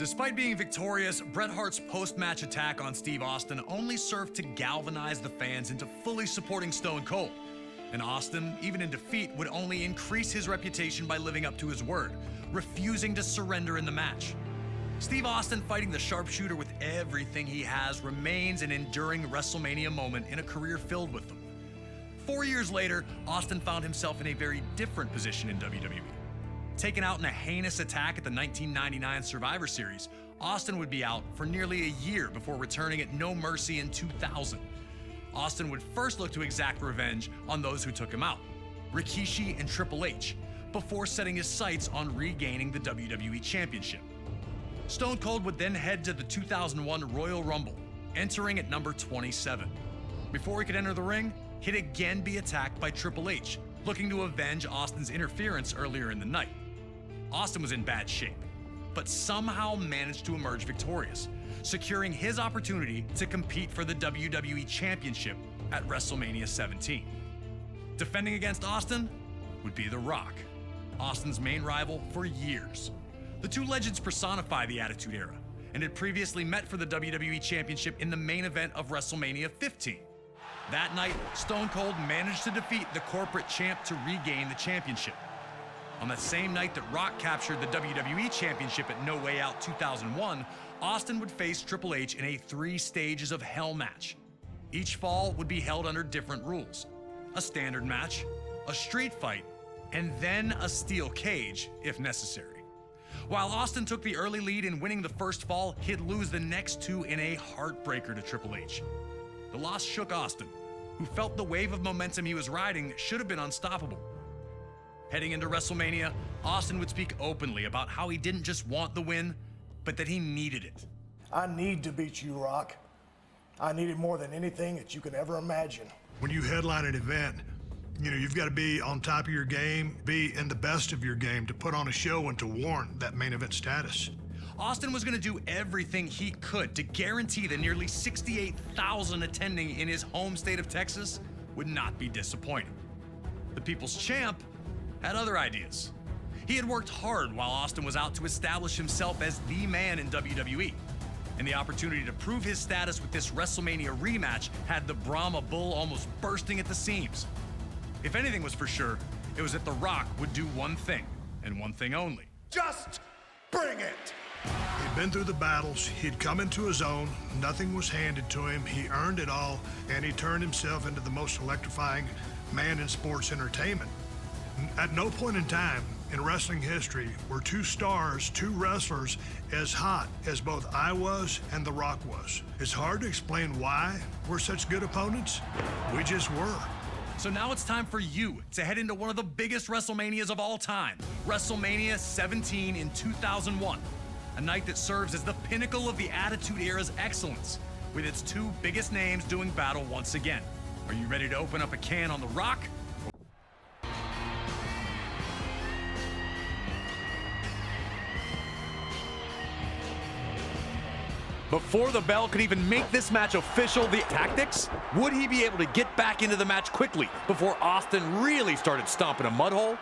Despite being victorious, Bret Hart's post-match attack on Steve Austin only served to galvanize the fans into fully supporting Stone Cold. And Austin, even in defeat, would only increase his reputation by living up to his word, refusing to surrender in the match. Steve Austin fighting the sharpshooter with everything he has remains an enduring WrestleMania moment in a career filled with them. 4 years later, Austin found himself in a very different position in WWE. Taken out in a heinous attack at the 1999 Survivor Series, Austin would be out for nearly a year before returning at No Mercy in 2000. Austin would first look to exact revenge on those who took him out, Rikishi and Triple H, before setting his sights on regaining the WWE Championship. Stone Cold would then head to the 2001 Royal Rumble, entering at number 27. Before he could enter the ring, he'd again be attacked by Triple H, looking to avenge Austin's interference earlier in the night. Austin was in bad shape, but somehow managed to emerge victorious, securing his opportunity to compete for the WWE Championship at WrestleMania 17. Defending against Austin would be The Rock, Austin's main rival for years. The two legends personify the Attitude Era and had previously met for the WWE Championship in the main event of WrestleMania 15. That night, Stone Cold managed to defeat the corporate champ to regain the championship. On that same night that Rock captured the WWE Championship at No Way Out 2001, Austin would face Triple H in a 3 stages of hell match. Each fall would be held under different rules: a standard match, a street fight, and then a steel cage if necessary. While Austin took the early lead in winning the first fall, he'd lose the next 2 in a heartbreaker to Triple H. The loss shook Austin, who felt the wave of momentum he was riding should have been unstoppable. Heading into WrestleMania, Austin would speak openly about how he didn't just want the win, but that he needed it. I need to beat you, Rock. I need it more than anything that you can ever imagine. When you headline an event, you've got to be on top of your game, be in the best of your game to put on a show and to warrant that main event status. Austin was going to do everything he could to guarantee the nearly 68,000 attending in his home state of Texas would not be disappointed. The People's Champ had other ideas. He had worked hard while Austin was out to establish himself as the man in WWE, and the opportunity to prove his status with this WrestleMania rematch had the Brahma Bull almost bursting at the seams. If anything was for sure, it was that The Rock would do one thing, and one thing only. Just bring it! He'd been through the battles, he'd come into his own, nothing was handed to him, he earned it all, and he turned himself into the most electrifying man in sports entertainment. At no point in time in wrestling history were 2 stars, 2 wrestlers, as hot as both I was and The Rock was. It's hard to explain why we're such good opponents. We just were. So now it's time for you to head into one of the biggest WrestleManias of all time, WrestleMania 17 in 2001. A night that serves as the pinnacle of the Attitude Era's excellence, with its 2 biggest names doing battle once again. Are you ready to open up a can on The Rock? Before the bell could even make this match official, the tactics? Would he be able to get back into the match quickly before Austin really started stomping a mud hole?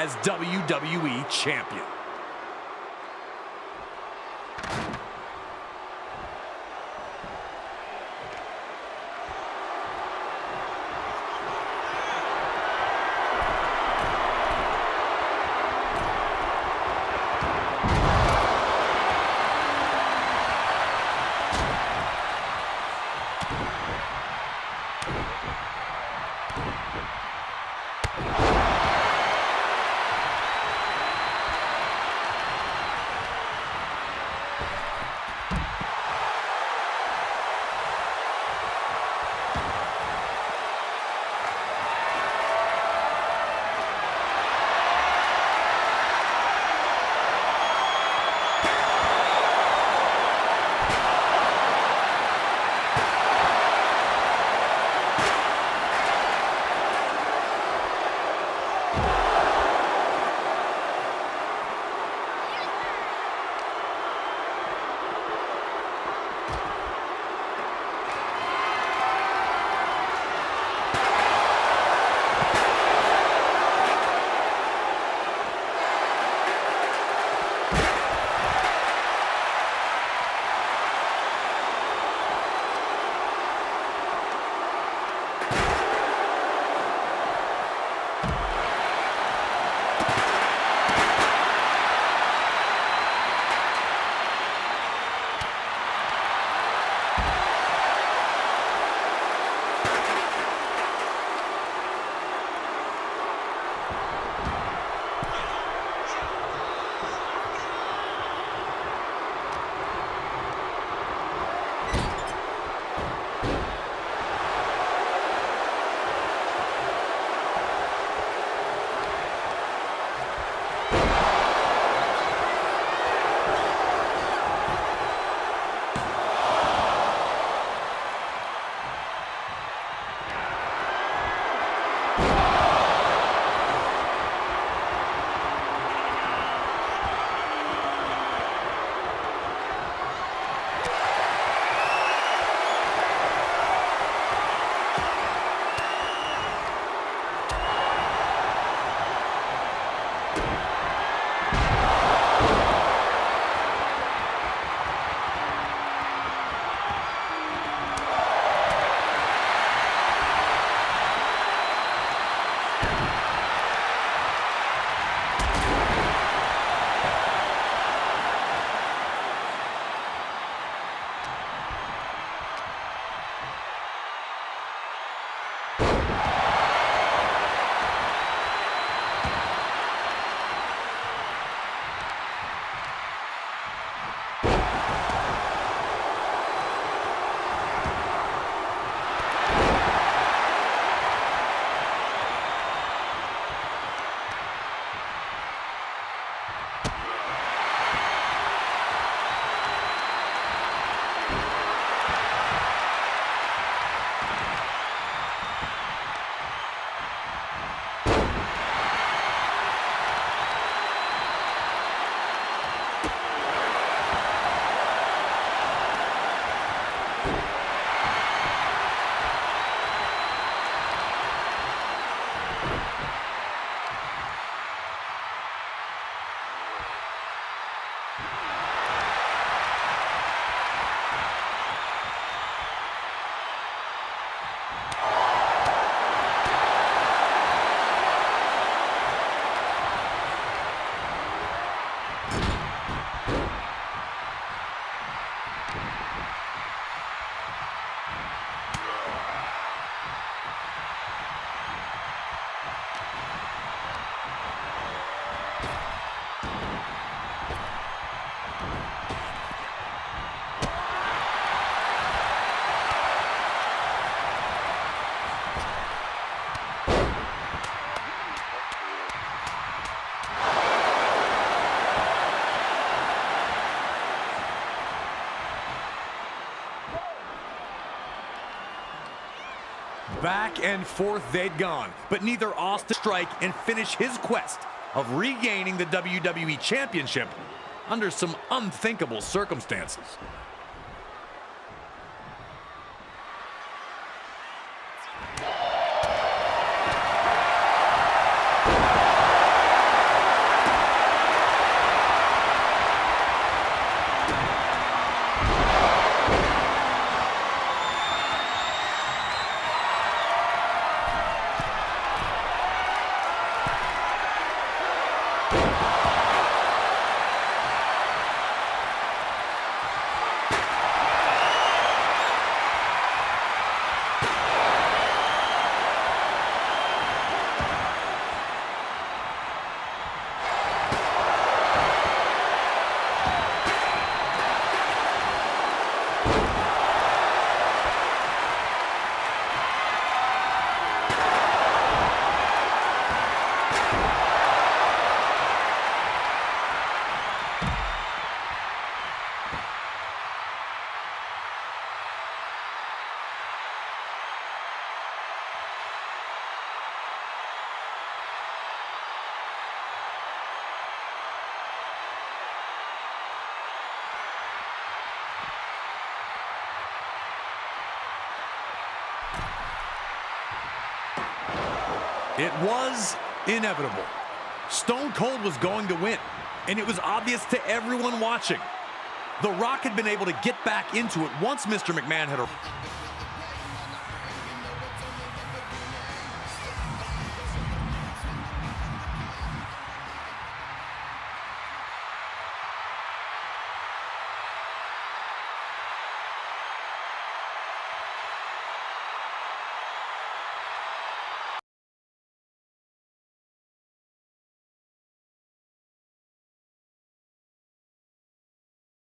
as WWE Champion. Back and forth they'd gone, but neither Austin strike and finish his quest of regaining the WWE Championship under some unthinkable circumstances. It was inevitable. Stone Cold was going to win, and it was obvious to everyone watching. The Rock had been able to get back into it once Mr. McMahon had